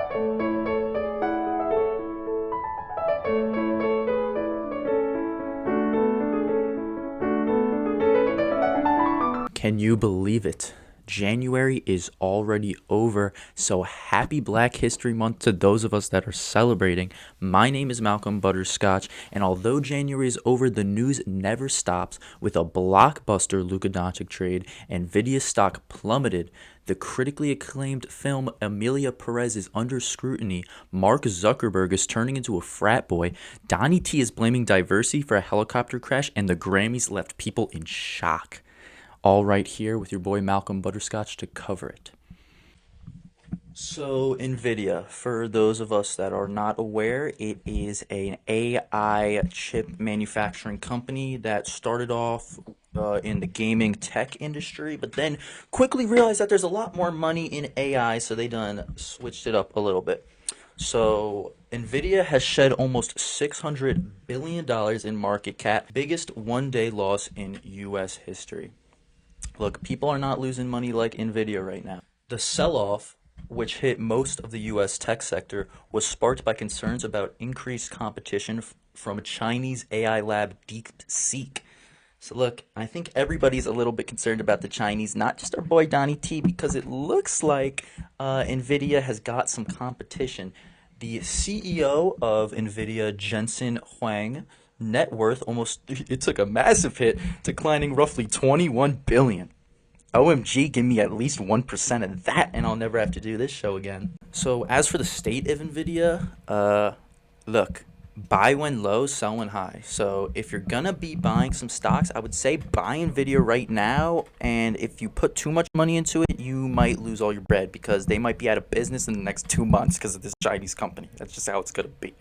Can you believe it? January is already over, so happy Black History Month to those of us that are celebrating. My name is Malcolm Butterscotch, and although January is over, the news never stops with a blockbuster LUKA Doncic trade, NVIDIA stock plummeted, the critically acclaimed film EMILIA PEREZ is under scrutiny, Mark Zuckerberg is turning into a frat boy, Donnie T is blaming diversity for a helicopter crash, and the Grammys left people in shock. All right here with your boy Malcolm Butterscotch to cover it. So NVIDIA, for those of us that are not aware, it is an AI chip manufacturing company that started off in the gaming tech industry, but then quickly realized that there's a lot more money in AI, so they done switched it up a little bit. So NVIDIA has shed almost $600 billion in market cap, biggest one-day loss in U.S. history. Look, people are not losing money like NVIDIA right now. The sell-off, which hit most of the U.S. tech sector, was sparked by concerns about increased competition from Chinese AI lab DeepSeek. So look, I think everybody's a little bit concerned about the Chinese, not just our boy Donnie T, because it looks like NVIDIA has got some competition. The CEO of NVIDIA, Jensen Huang, net worth it took a massive hit, declining roughly 21 billion. OMG, give me at least 1% of that and I'll never have to do this show again. So as for the state of NVIDIA, look, buy when low, sell when high. So if you're gonna be buying some stocks, I would say buy NVIDIA right now, and if you put too much money into it, you might lose all your bread because they might be out of business in the next 2 months because of this Chinese company. That's just how it's gonna be.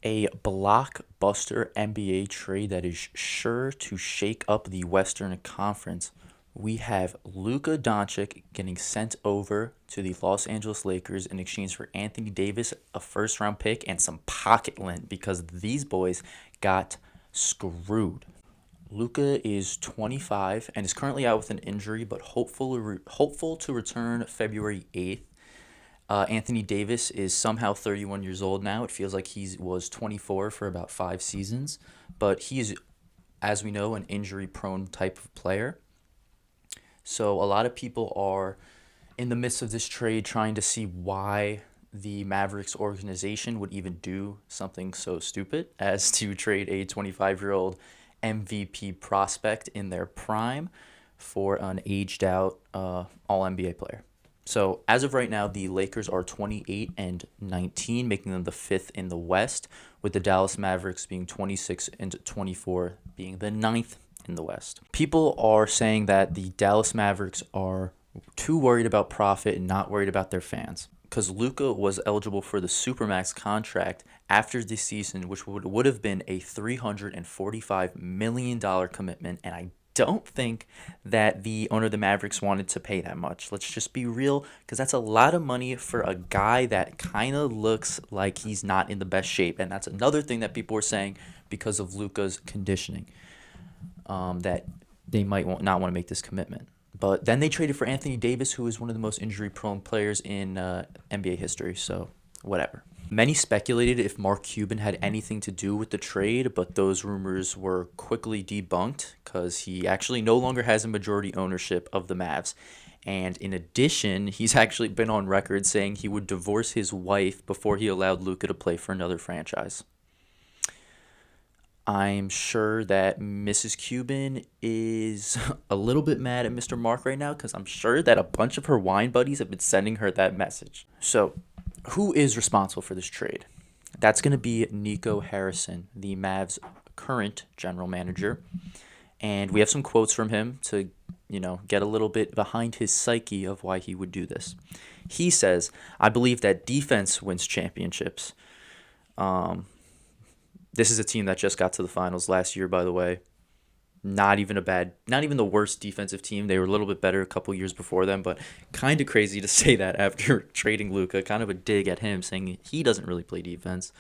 A blockbuster NBA trade that is sure to shake up the Western Conference. We have Luka Doncic getting sent over to the Los Angeles Lakers in exchange for Anthony Davis, a first-round pick, and some pocket lint because these boys got screwed. Luka is 25 and is currently out with an injury, but hopeful to return February 8th. Anthony Davis is somehow 31 years old now. It feels like he was 24 for about 5 seasons. But he is, as we know, an injury-prone type of player. So a lot of people are in the midst of this trade trying to see why the Mavericks organization would even do something so stupid as to trade a 25-year-old MVP prospect in their prime for an aged-out All-NBA player. So as of right now, the Lakers are 28-19, making them the 5th in the West, with the Dallas Mavericks being 26-24, being the 9th in the West. People are saying that the Dallas Mavericks are too worried about profit and not worried about their fans, because Luka was eligible for the Supermax contract after the season, which would have been a $345 million commitment, and I don't think that the owner of the Mavericks wanted to pay that much. Let's just be real, because that's a lot of money for a guy that kind of looks like he's not in the best shape. And that's another thing that people were saying because of Luka's conditioning, that they might not want to make this commitment. But then they traded for Anthony Davis, who is one of the most injury-prone players in NBA history, so whatever. Many speculated if Mark Cuban had anything to do with the trade, but those rumors were quickly debunked because he actually no longer has a majority ownership of the Mavs. And in addition, he's actually been on record saying he would divorce his wife before he allowed Luka to play for another franchise. I'm sure that Mrs. Cuban is a little bit mad at Mr. Mark right now because I'm sure that a bunch of her wine buddies have been sending her that message. So, who is responsible for this trade? That's going to be Nico Harrison, the Mavs' current general manager. And we have some quotes from him to, get a little bit behind his psyche of why he would do this. He says, "I believe that defense wins championships." This is a team that just got to the finals last year, by the way. Not even the worst defensive team. They were a little bit better a couple years before them, but kind of crazy to say that after trading Luka. Kind of a dig at him, saying he doesn't really play defense.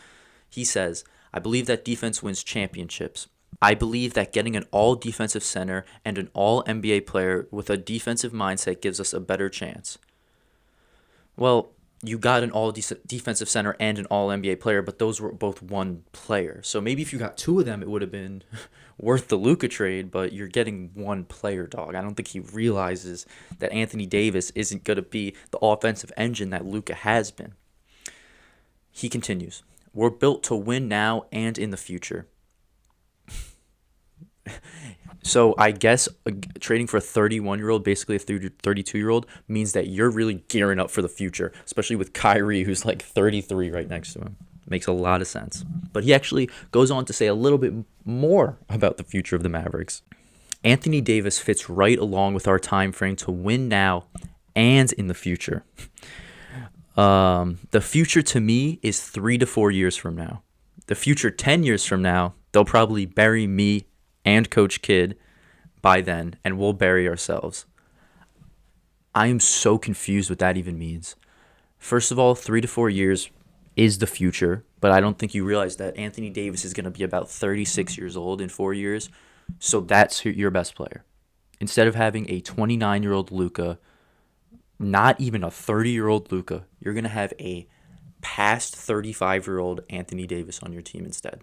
He says, "I believe that defense wins championships. I believe that getting an all-defensive center and an all-NBA player with a defensive mindset gives us a better chance." Well, you got an all defensive center and an all NBA player, but those were both one player. So maybe if you got two of them, it would have been worth the LUKA trade, but you're getting one player, dog. I don't think he realizes that Anthony Davis isn't going to be the offensive engine that LUKA has been. He continues, we're built to win now and in the future. So I guess trading for a 31-year-old, basically a 32-year-old, means that you're really gearing up for the future, especially with Kyrie, who's like 33 right next to him. Makes a lot of sense. But he actually goes on to say a little bit more about the future of the Mavericks. Anthony Davis fits right along with our time frame to win now and in the future. The future to me is 3 to 4 years from now. The future 10 years from now, they'll probably bury me and Coach Kidd by then, and we'll bury ourselves. I am so confused what that even means. First of all, 3 to 4 years is the future, but I don't think you realize that Anthony Davis is going to be about 36 years old in 4 years, so that's your best player. Instead of having a 29-year-old LUKA, not even a 30-year-old LUKA, you're going to have a past 35-year-old Anthony Davis on your team instead.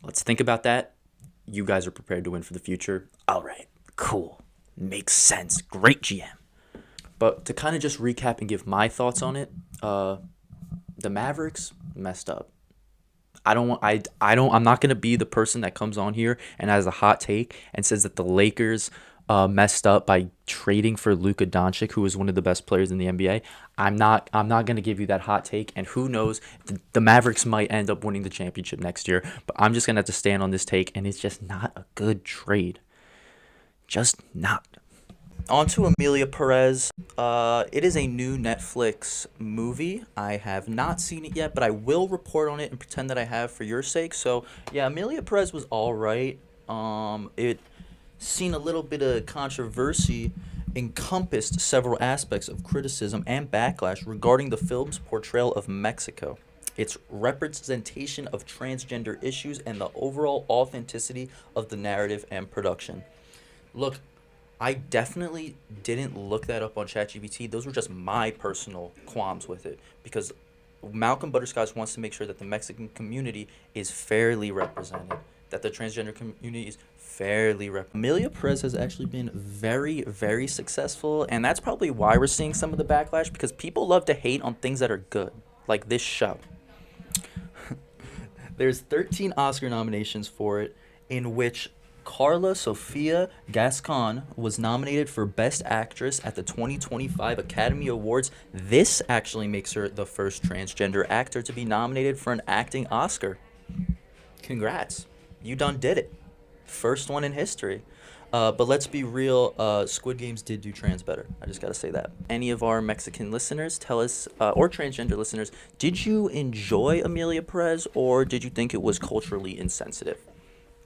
Let's think about that. You guys are prepared to win for the future. All right, cool. Makes sense. Great GM. But to kind of just recap and give my thoughts on it, the Mavericks messed up. I'm not gonna be the person that comes on here and has a hot take and says that the Lakers messed up by trading for Luka Doncic, who is one of the best players in the NBA. I'm not gonna give you that hot take, and who knows, the Mavericks might end up winning the championship next year. But I'm just gonna have to stand on this take, and it's just not a good trade. Just not. On to Emilia Perez. It is a new Netflix movie. I have not seen it yet, but I will report on it and pretend that I have for your sake. So, yeah, Emilia Perez was all right. It seen a little bit of controversy, encompassed several aspects of criticism and backlash regarding the film's portrayal of Mexico, its representation of transgender issues, and the overall authenticity of the narrative and production. Look, I definitely didn't look that up on ChatGPT. Those were just my personal qualms with it, because Malcolm Butterscotch wants to make sure that the Mexican community is fairly represented, that the transgender community is fairly represented. Emilia Perez has actually been very, very successful, and that's probably why we're seeing some of the backlash, because people love to hate on things that are good, like this show. There's 13 Oscar nominations for it, in which Carla Sofia Gascon was nominated for Best Actress at the 2025 Academy Awards. This actually makes her the first transgender actor to be nominated for an acting Oscar. Congrats. You done did it. First one in history. But let's be real, Squid Games did do trans better. I just gotta say that. Any of our Mexican listeners, tell us, or transgender listeners, did you enjoy Emilia Perez, or did you think it was culturally insensitive?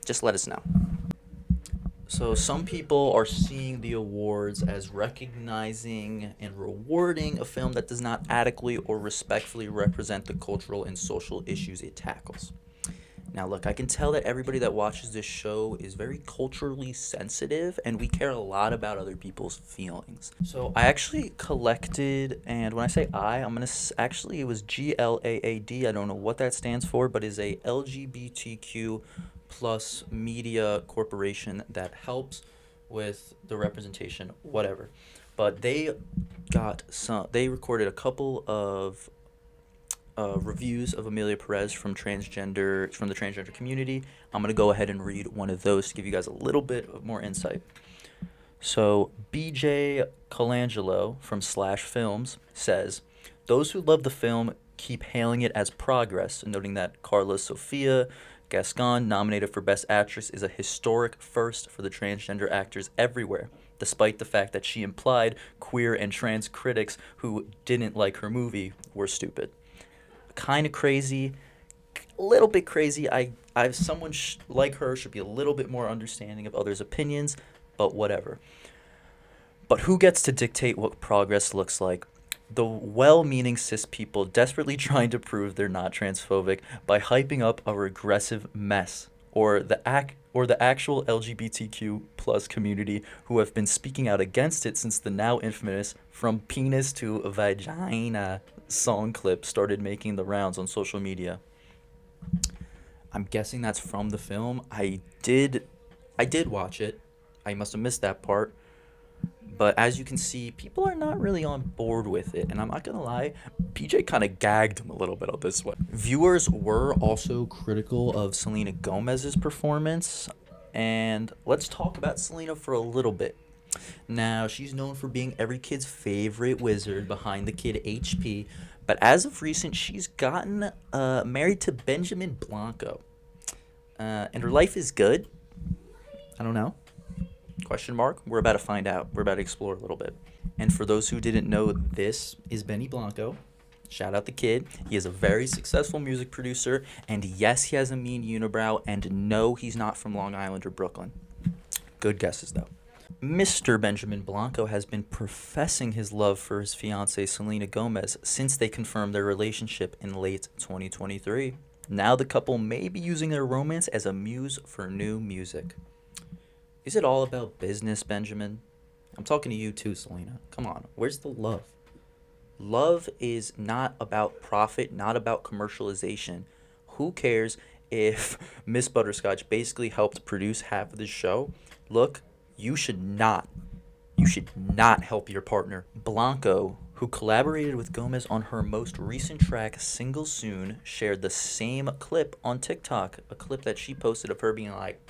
Just let us know. So some people are seeing the awards as recognizing and rewarding a film that does not adequately or respectfully represent the cultural and social issues it tackles. Now, look, I can tell that everybody that watches this show is very culturally sensitive, and we care a lot about other people's feelings. So I actually collected, and when I say I'm going to actually, it was GLAAD. I don't know what that stands for, but is a LGBTQ plus media corporation that helps with the representation, whatever. But they recorded a couple of reviews of Emilia Perez from the transgender community. I'm going to go ahead and read one of those to give you guys a little bit of more insight. So BJ Colangelo from Slash Films says, those who love the film keep hailing it as progress, noting that Carla Sofia Gascon, nominated for Best Actress, is a historic first for the transgender actors everywhere, despite the fact that she implied queer and trans critics who didn't like her movie were stupid. Kind of crazy, a little bit crazy. Someone like her should be a little bit more understanding of others' opinions, but whatever. But who gets to dictate what progress looks like? The well-meaning cis people desperately trying to prove they're not transphobic by hyping up a regressive mess, or the actual LGBTQ plus community who have been speaking out against it since the now infamous "From Penis to Vagina" song clip started making the rounds on social media. I'm guessing that's from the film. I did watch it. I must have missed that part. But as you can see, people are not really on board with it. And I'm not going to lie, PJ kind of gagged him a little bit on this one. Viewers were also critical of Selena Gomez's performance. And let's talk about Selena for a little bit. Now, she's known for being every kid's favorite wizard behind the kid HP. But as of recent, she's gotten married to Benjamin Blanco. And her life is good. I don't know. Question mark? We're about to find out. We're about to explore a little bit. And for those who didn't know, this is Benny Blanco. Shout out the kid. He is a very successful music producer. And yes, he has a mean unibrow. And no, he's not from Long Island or Brooklyn. Good guesses, though. Mr. Benjamin Blanco has been professing his love for his fiancée Selena Gomez since they confirmed their relationship in late 2023. Now the couple may be using their romance as a muse for new music. Is it all about business, Benjamin? I'm talking to you too, Selena. Come on, where's the love? Love is not about profit, not about commercialization. Who cares if Miss Butterscotch basically helped produce half of the show? Look, you should not help your partner. Blanco, who collaborated with Gomez on her most recent track, Single Soon, shared the same clip on TikTok, a clip that she posted of her being like,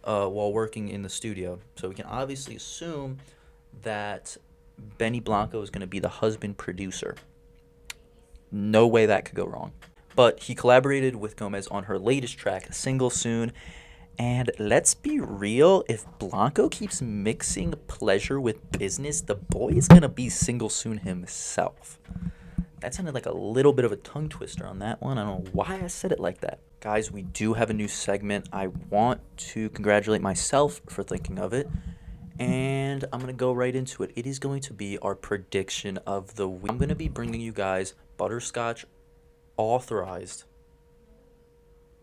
while working in the studio. So we can obviously assume that Benny Blanco is going to be the husband producer. No way that could go wrong. But he collaborated with Gomez on her latest track, Single Soon. And let's be real, if Blanco keeps mixing pleasure with business, the boy is going to be single soon himself. That sounded like a little bit of a tongue twister on that one. I don't know why I said it like that. Guys, we do have a new segment. I want to congratulate myself for thinking of it. And I'm going to go right into it. It is going to be our prediction of the week. I'm going to be bringing you guys Butterscotch authorized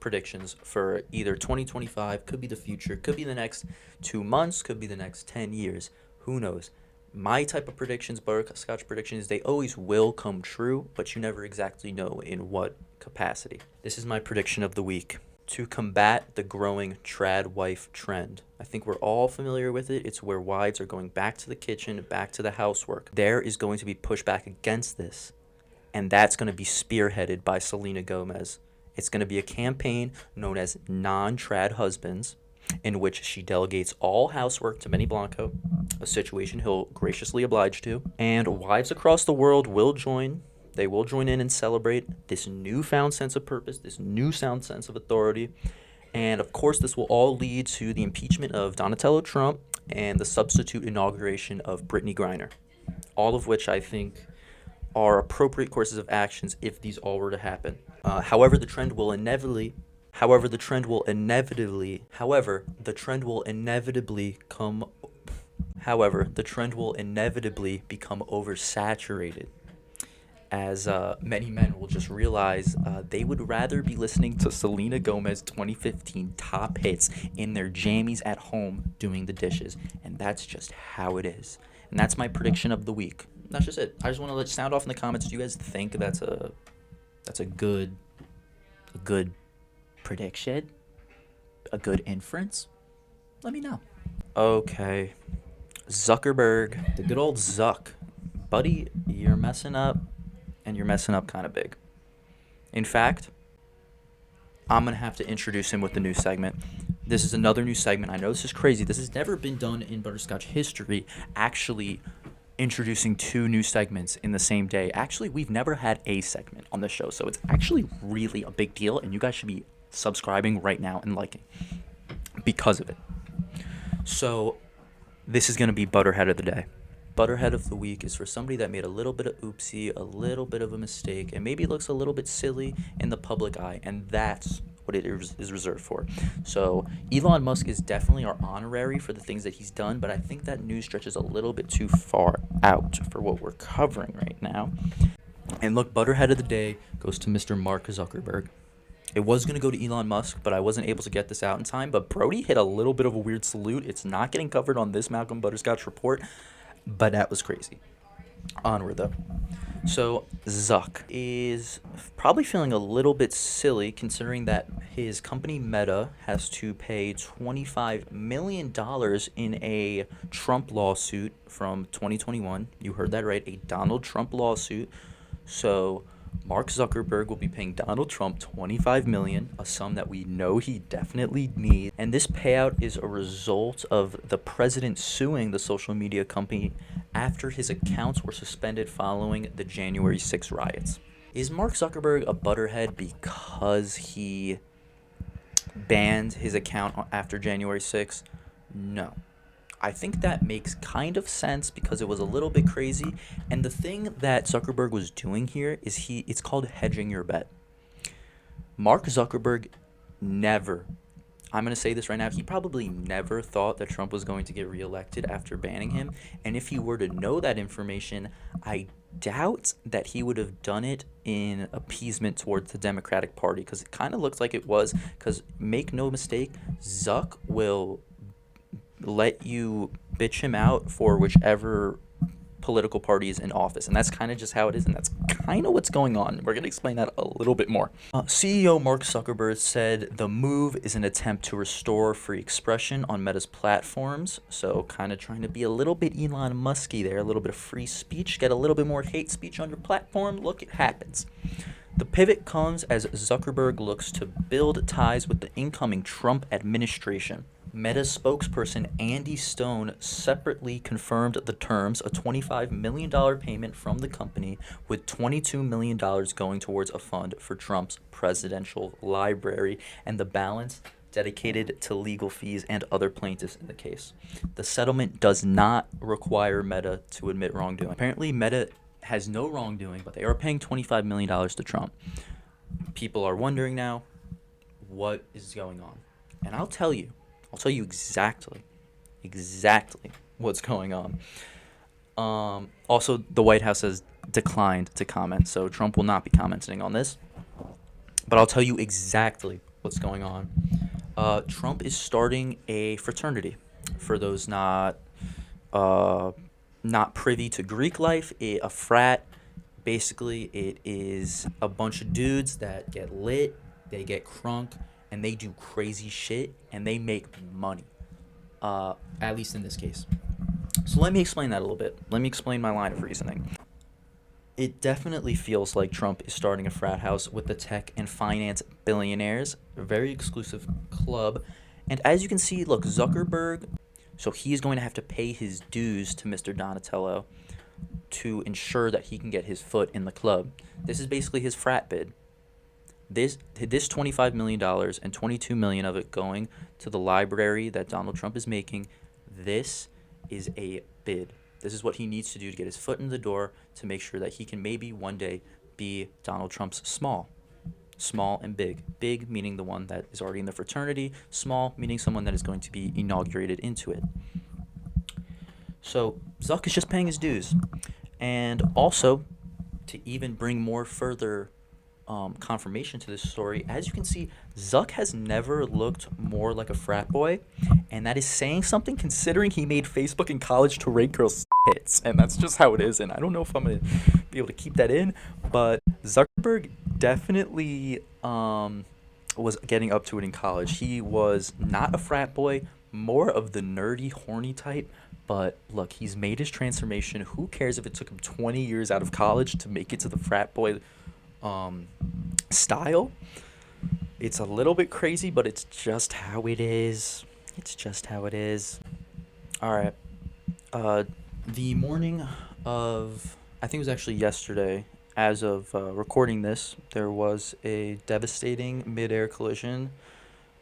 predictions for either 2025, could be the future, could be the next 2 months, could be the next 10 years. Who knows? My type of predictions, Butterscotch predictions, they always will come true, but you never exactly know in what capacity. This is my prediction of the week. To combat the growing trad wife trend. I think we're all familiar with it. It's where wives are going back to the kitchen, back to the housework. There is going to be pushback against this, and that's going to be spearheaded by Selena Gomez. It's going to be a campaign known as Non-Trad Husbands, in which she delegates all housework to Benny Blanco, a situation he'll graciously oblige to. And wives across the world will join. They will join in and celebrate this newfound sense of purpose, this newfound sense of authority. And of course, this will all lead to the impeachment of Donatello Trump and the substitute inauguration of Brittany Griner. All of which I think are appropriate courses of actions if these all were to happen. However, the trend will inevitably become oversaturated, as many men will just realize they would rather be listening to Selena Gomez 2015 top hits in their jammies at home doing the dishes, and that's just how it is. And that's my prediction of the week. That's just it. I just want to let sound off in the comments. Do you guys think that's a good prediction? A good inference? Let me know. Okay. Zuckerberg, the good old Zuck. Buddy, you're messing up, and you're messing up kind of big. In fact, I'm going to have to introduce him with the new segment. This is another new segment. I know this is crazy. This has never been done in Butterscotch history, actually introducing 2 new segments in the same day. Actually, we've never had a segment on the show, so it's actually really a big deal, and you guys should be subscribing right now and liking because of it. So this is going to be Butterhead of the day. Butterhead of the week is for somebody that made a little bit of oopsie, a little bit of a mistake, and maybe looks a little bit silly in the public eye, and that's what it is reserved for. So Elon Musk is definitely our honorary for the things that he's done, but I think that news stretches a little bit too far out for what we're covering right now. And look, Butterhead of the day goes to Mr. Mark Zuckerberg. It was going to go to Elon Musk, but I wasn't able to get this out in time. But Brody hit a little bit of a weird salute. It's not getting covered on this Malcolm Butterscotch report, but that was crazy. Onward, though. So, Zuck is probably feeling a little bit silly considering that his company Meta has to pay $25 million in a Trump lawsuit from 2021. You heard that right, a Donald Trump lawsuit. So, Mark Zuckerberg will be paying Donald Trump $25 million, a sum that we know he definitely needs. And this payout is a result of the president suing the social media company after his accounts were suspended following the January 6 riots. Is Mark Zuckerberg a butterhead because he banned his account after January 6? No. I think that makes kind of sense because it was a little bit crazy. And the thing that Zuckerberg was doing here is it's called hedging your bet. Mark Zuckerberg never, I'm going to say this right now, he probably never thought that Trump was going to get reelected after banning him. And if he were to know that information, I doubt that he would have done it in appeasement towards the Democratic Party, because it kind of looks like it was. Because make no mistake, Zuck will let you bitch him out for whichever political party is in office, and that's kind of just how it is, and that's kind of what's going on. We're going to explain that a little bit more. CEO Mark Zuckerberg said the move is an attempt to restore free expression on Meta's platforms, so kind of trying to be a little bit Elon Musky there, a little bit of free speech, get a little bit more hate speech on your platform. Look, it happens. The pivot comes as Zuckerberg looks to build ties with the incoming Trump administration. Meta spokesperson Andy Stone separately confirmed the terms, a $25 million payment from the company, with $22 million going towards a fund for Trump's presidential library, and the balance dedicated to legal fees and other plaintiffs in the case. The settlement does not require Meta to admit wrongdoing. Apparently, Meta has no wrongdoing, but they are paying $25 million to Trump. People are wondering now, what is going on? And I'll tell you exactly what's going on. Also, the White House has declined to comment, so Trump will not be commenting on this. But I'll tell you exactly what's going on. Trump is starting a fraternity. For those not privy to Greek life, a frat, basically it is a bunch of dudes that get lit, they get crunk, and they do crazy shit, and they make money, at least in this case. So let me explain that a little bit. Let me explain my line of reasoning. It definitely feels like Trump is starting a frat house with the tech and finance billionaires, a very exclusive club. And as you can see, look, Zuckerberg, so he's going to have to pay his dues to Mr. Donatello to ensure that he can get his foot in the club. This is basically his frat bid. This $25 million and $22 million of it going to the library that Donald Trump is making, this is a bid. This is what he needs to do to get his foot in the door to make sure that he can maybe one day be Donald Trump's small and big. Big meaning the one that is already in the fraternity, small meaning someone that is going to be inaugurated into it. So Zuck is just paying his dues. And also, to even bring more further confirmation to this story, as you can see, Zuck has never looked more like a frat boy, and that is saying something considering he made Facebook in college to rate girls' hits, and that's just how it is. And I don't know if I'm gonna be able to keep that in, but Zuckerberg definitely was getting up to it in college. He was not a frat boy, more of the nerdy, horny type. But look, he's made his transformation. Who cares if it took him 20 years out of college to make it to the frat boy style? It's a little bit crazy, but it's just how it is. All right. The morning of, I think it was actually yesterday, as of recording this, there was a devastating mid-air collision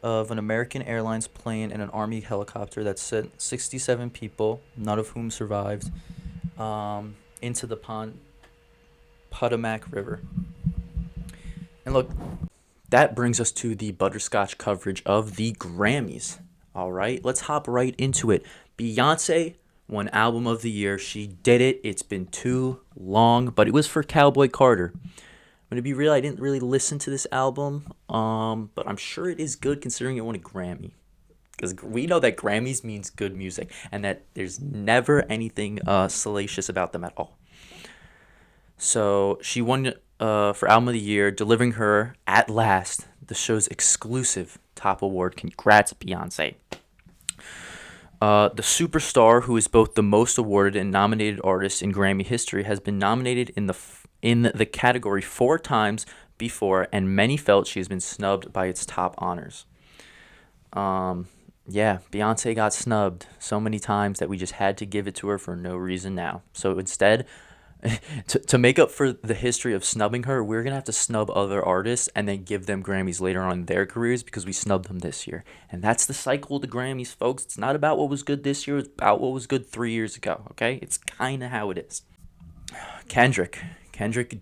of an American Airlines plane and an Army helicopter that sent 67 people, none of whom survived, into the Potomac River. And look, that brings us to the Butterscotch coverage of the Grammys. All right, let's hop right into it. Beyonce won Album of the Year. She did it. It's been too long, but it was for Cowboy Carter. going to be real, I didn't really listen to this album, but I'm sure it is good considering it won a Grammy. Because we know that Grammys means good music, and that there's never anything salacious about them at all. So she won for Album of the Year, delivering her, at last, the show's exclusive top award. Congrats, Beyonce. The superstar, who is both the most awarded and nominated artist in Grammy history, has been nominated in the category 4 times before, and many felt she has been snubbed by its top honors. Yeah, Beyonce got snubbed so many times that we just had to give it to her for no reason now. So instead, to make up for the history of snubbing her, we're going to have to snub other artists and then give them Grammys later on in their careers because we snubbed them this year. And that's the cycle of the Grammys, folks. It's not about what was good this year. It's about what was good 3 years ago, okay? It's kind of how it is. Kendrick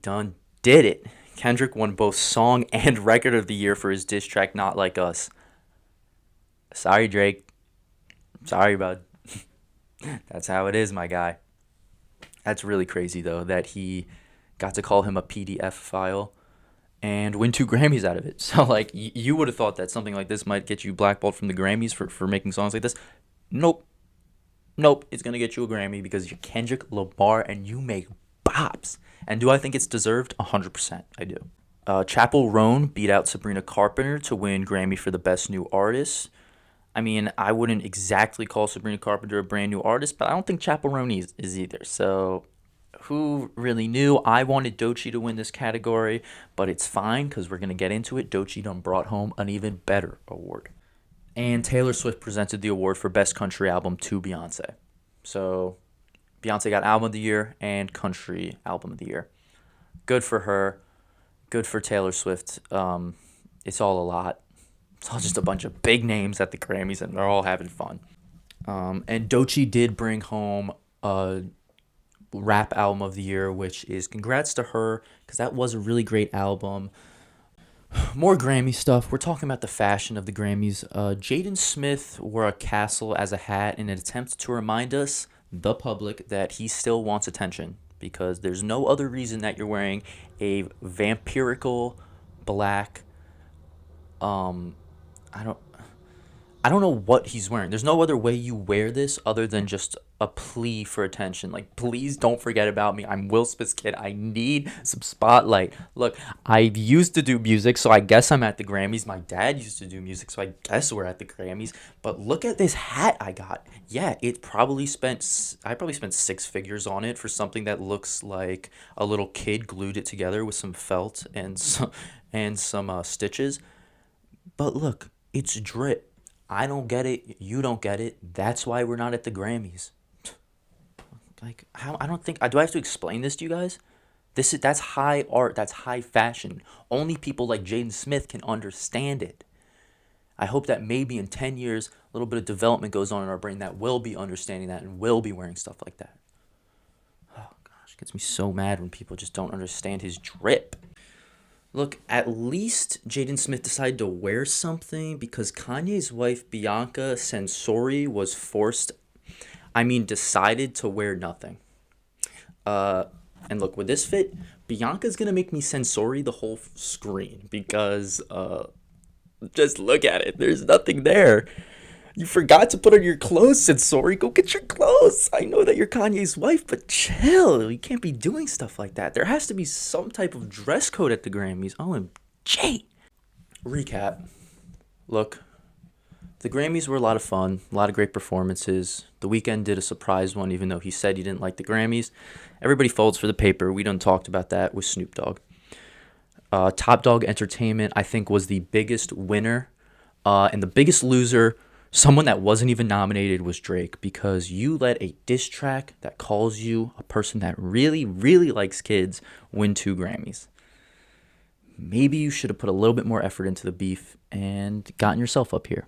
done did it. Kendrick won both Song and Record of the Year for his diss track, Not Like Us. Sorry, Drake. Sorry, bud. That's how it is, my guy. That's really crazy, though, that he got to call him a PDF file and win 2 Grammys out of it. So, like, you would have thought that something like this might get you blackballed from the Grammys for making songs like this. Nope. It's going to get you a Grammy because you're Kendrick Lamar and you make bops. And do I think it's deserved? 100%. I do. Chappell Roan beat out Sabrina Carpenter to win Grammy for the Best New Artist. I mean, I wouldn't exactly call Sabrina Carpenter a brand new artist, but I don't think Chappell Roan is either. So, who really knew? I wanted Doechii to win this category, but it's fine because we're going to get into it. Doechii done brought home an even better award. And Taylor Swift presented the award for Best Country Album to Beyonce. So, Beyonce got Album of the Year and Country Album of the Year. Good for her. Good for Taylor Swift. It's all a lot. It's all just a bunch of big names at the Grammys, and they're all having fun. And Doechii did bring home a Rap Album of the Year, which is congrats to her, because that was a really great album. More Grammy stuff. We're talking about the fashion of the Grammys. Jaden Smith wore a castle as a hat in an attempt to remind us, the public, that he still wants attention, because there's no other reason that you're wearing a vampirical black I don't know what he's wearing. There's no other way you wear this other than just a plea for attention. Like, please don't forget about me. I'm Will Smith's kid. I need some spotlight. Look, I used to do music, so I guess I'm at the Grammys. My dad used to do music, so I guess we're at the Grammys. But look at this hat I got. Yeah, I probably spent 6 figures on it for something that looks like a little kid glued it together with some felt and some stitches. But look, it's drip. I don't get it. You don't get it. That's why we're not at the Grammys. Like, how? I don't think. Do I have to explain this to you guys? That's high art. That's high fashion. Only people like Jaden Smith can understand it. I hope that maybe in 10 years, a little bit of development goes on in our brain that will be understanding that and will be wearing stuff like that. Oh, gosh. It gets me so mad when people just don't understand his drip. Look, at least Jaden Smith decided to wear something because Kanye's wife, Bianca Censori, was decided to wear nothing. And look, with this fit, Bianca's going to make me Censori the whole screen because just look at it. There's nothing there. You forgot to put on your clothes, Censori. Go get your clothes. I know that you're Kanye's wife, but chill. You can't be doing stuff like that. There has to be some type of dress code at the Grammys. OMG. Recap. Look, the Grammys were a lot of fun, a lot of great performances. The Weeknd did a surprise one, even though he said he didn't like the Grammys. Everybody folds for the paper. We done talked about that with Snoop Dogg. Top Dog Entertainment, I think, was the biggest winner. And the biggest loser, someone that wasn't even nominated, was Drake, because you let a diss track that calls you a person that really, really likes kids win 2 Grammys. Maybe you should have put a little bit more effort into the beef and gotten yourself up here.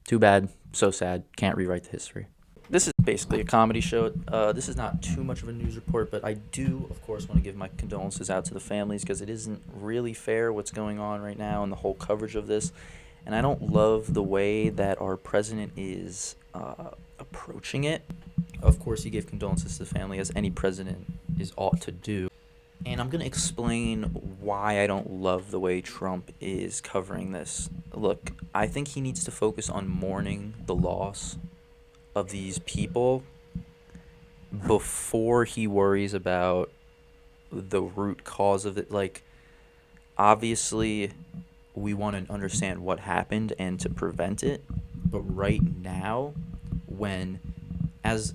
Too bad. So sad. Can't rewrite the history. This is basically a comedy show. This is not too much of a news report, but I do, of course, want to give my condolences out to the families because it isn't really fair what's going on right now and the whole coverage of this. And I don't love the way that our president is approaching it. Of course, he gave condolences to the family, as any president ought to do. And I'm going to explain why I don't love the way Trump is covering this. Look, I think he needs to focus on mourning the loss of these people before he worries about the root cause of it. Like, obviously, we want to understand what happened and to prevent it. But right now, when, as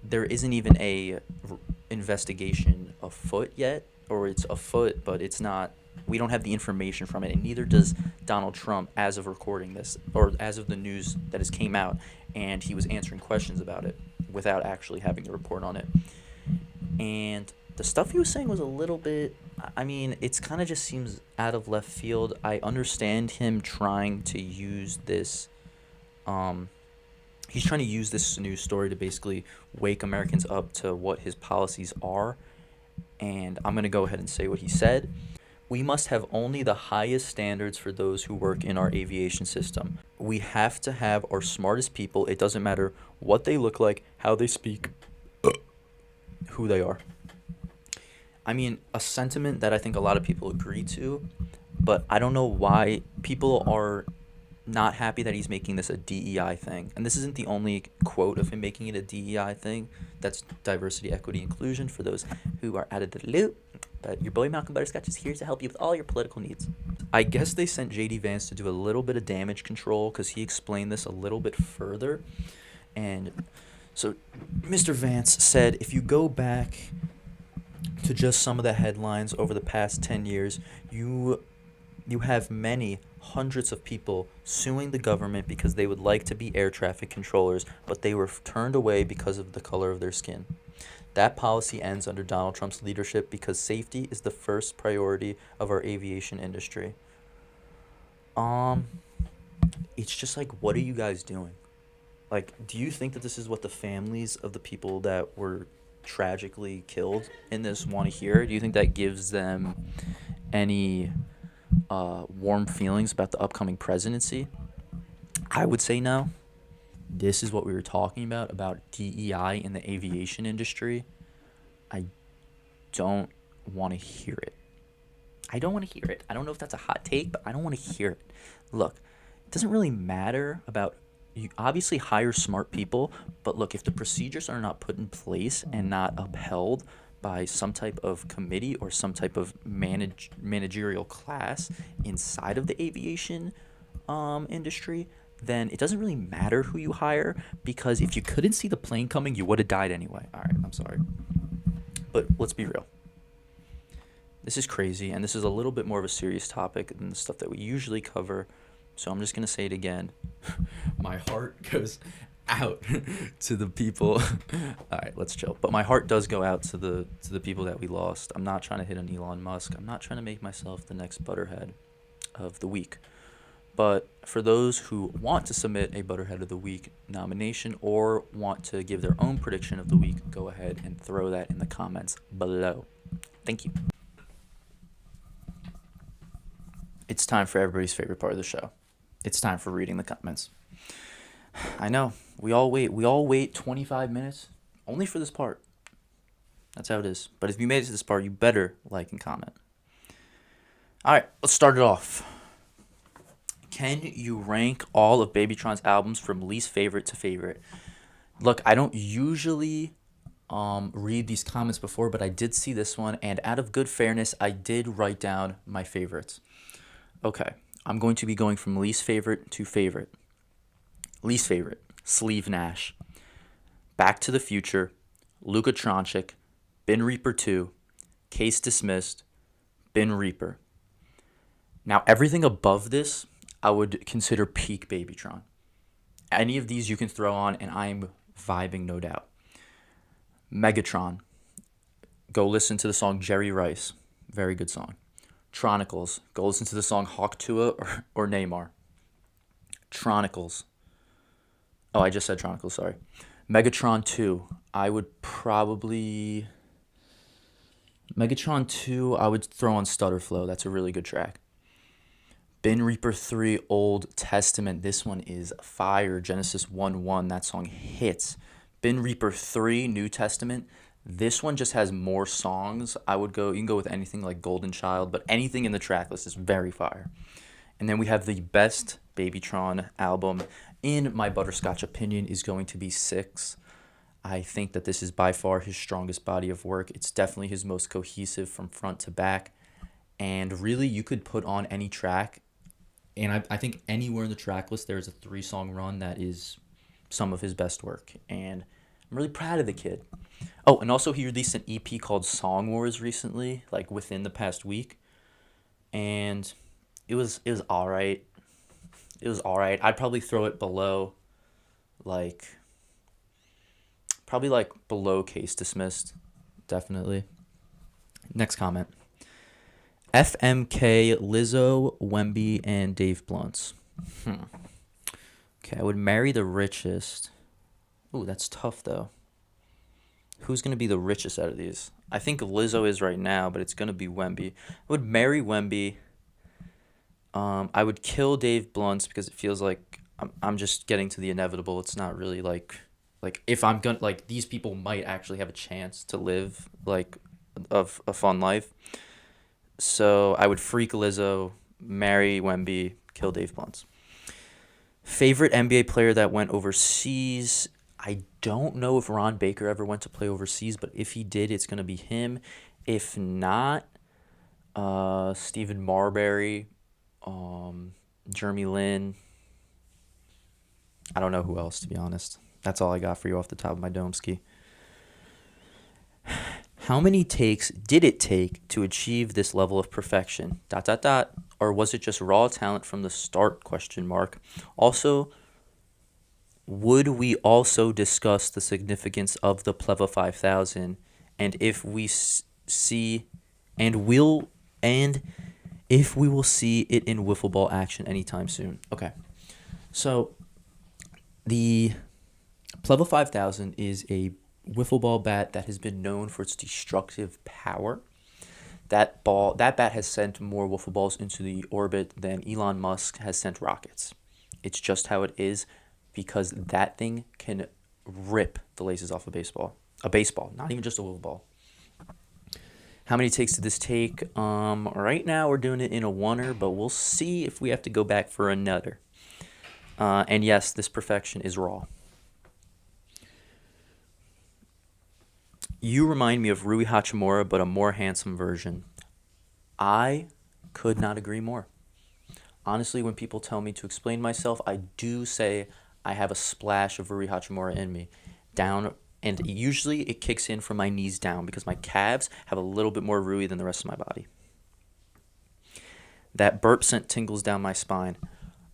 there isn't even a investigation afoot yet, or it's afoot, but it's not. We don't have the information from it, and neither does Donald Trump as of recording this, or as of the news that has came out, and he was answering questions about it without actually having the report on it. And the stuff he was saying was a little bit. I mean, it's kind of just seems out of left field. I understand him trying to use this. Um, he's trying to use this news story to basically wake Americans up to what his policies are. And I'm going to go ahead and say what he said. We must have only the highest standards for those who work in our aviation system. We have to have our smartest people. It doesn't matter what they look like, how they speak, who they are. I mean, a sentiment that I think a lot of people agree to, but I don't know why people are not happy that he's making this a DEI thing. And this isn't the only quote of him making it a DEI thing. That's diversity, equity, inclusion for those who are out of the loop. But your boy Malcolm Butterscotch is here to help you with all your political needs. I guess they sent JD Vance to do a little bit of damage control because he explained this a little bit further. And so Mr. Vance said if you go back to just some of the headlines over the past 10 years, you have many hundreds of people suing the government because they would like to be air traffic controllers, but they were turned away because of the color of their skin. That policy ends under Donald Trump's leadership because safety is the first priority of our aviation industry. Um, it's just like, what are you guys doing? Like, do you think that this is what the families of the people that were tragically killed in this want to hear? Do you think that gives them any warm feelings about the upcoming presidency? I would say no. This is what we were talking about DEI in the aviation industry. I don't want to hear it. I don't want to hear it. I don't know if that's a hot take, but I don't want to hear it. Look, it doesn't really matter about you obviously hire smart people, but look, if the procedures are not put in place and not upheld by some type of committee or some type of managerial class inside of the aviation industry, then it doesn't really matter who you hire because if you couldn't see the plane coming, you would have died anyway. All right, I'm sorry. But let's be real. This is crazy, and this is a little bit more of a serious topic than the stuff that we usually cover. So I'm just going to say it again. My heart goes out to the people. All right, let's chill. But my heart does go out to the people that we lost. I'm not trying to hit on Elon Musk. I'm not trying to make myself the next Butterhead of the week. But for those who want to submit a Butterhead of the Week nomination or want to give their own prediction of the week, go ahead and throw that in the comments below. Thank you. It's time for everybody's favorite part of the show. It's time for reading the comments. I know. We all wait 25 minutes only for this part. That's how it is. But if you made it to this part, you better like and comment. All right, let's start it off. Can you rank all of Babytron's albums from least favorite to favorite? Look, I don't usually read these comments before, but I did see this one, and out of good fairness, I did write down my favorites. Okay, I'm going to be going from least favorite to favorite. Least favorite, Sleeve Nash, Back to the Future, Luka Tronchik, Bin Reaper 2, Case Dismissed, Bin Reaper. Now, everything above this, I would consider peak Babytron. Any of these you can throw on, and I'm vibing, no doubt. Megatron, go listen to the song Jerry Rice. Very good song. Tronicles, go listen to the song Hawk Tuah or Neymar. Tronicles. Oh, I just said Tronicles, sorry. Megatron 2, I would probably... Megatron 2, I would throw on Stutter Flow. That's a really good track. Bin Reaper 3, Old Testament. This one is fire. Genesis 1:1, that song hits. Bin Reaper 3, New Testament. This one just has more songs. You can go with anything like Golden Child, but anything in the track list is very fire. And then we have the best Babytron album, in my Butterscotch opinion, is going to be Six. I think that this is by far his strongest body of work. It's definitely his most cohesive from front to back. And really, you could put on any track. And I think anywhere in the track list, there's a 3-song run that is some of his best work. And I'm really proud of the kid. Oh, and also he released an EP called Song Wars recently, like within the past week. And it was all right. It was all right. I'd probably throw it below, like, probably like below Case Dismissed, definitely. Next comment. FMK, Lizzo, Wemby, and Dave Blunts. Okay, I would marry the richest. Ooh, that's tough though. Who's gonna be the richest out of these? I think Lizzo is right now, but it's gonna be Wemby. I would marry Wemby. I would kill Dave Blunts because it feels like I'm just getting to the inevitable. It's not really like if I'm gonna, like, these people might actually have a chance to live like of a fun life. So I would freak Lizzo, marry Wemby, kill Dave Blunts. Favorite NBA player that went overseas? I don't know if Ron Baker ever went to play overseas, but if he did, it's gonna be him. If not, Stephen Marbury, Jeremy Lin. I don't know who else, to be honest. That's all I got for you off the top of my dome ski. How many takes did it take to achieve this level of perfection? ... Or was it just raw talent from the start? ? Also, would we also discuss the significance of the Pleva 5000, and if we see if we will see it in wiffle ball action anytime soon? Okay, so the Pleva 5000 is a wiffle ball bat that has been known for its destructive power. That bat has sent more wiffle balls into the orbit than Elon Musk has sent rockets. It's just how it is, because that thing can rip the laces off a baseball, not even just a wiffle ball. How many takes did this take? Right now we're doing it in a oneer, but we'll see if we have to go back for another. And yes, this perfection is raw. You remind me of Rui Hachimura, but a more handsome version. I could not agree more. Honestly, when people tell me to explain myself, I do say I have a splash of Rui Hachimura in me. Down, and usually it kicks in from my knees down because my calves have a little bit more Rui than the rest of my body. That burp sent tingles down my spine.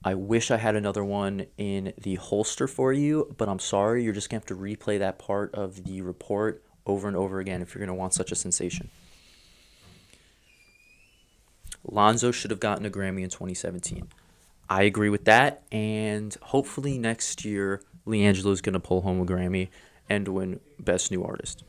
I wish I had another one in the holster for you, but I'm sorry, you're just going to have to replay that part of the report over and over again if you're going to want such a sensation. Lonzo should have gotten a Grammy in 2017. I agree with that, and hopefully next year LiAngelo's going to pull home a Grammy and win Best New Artist.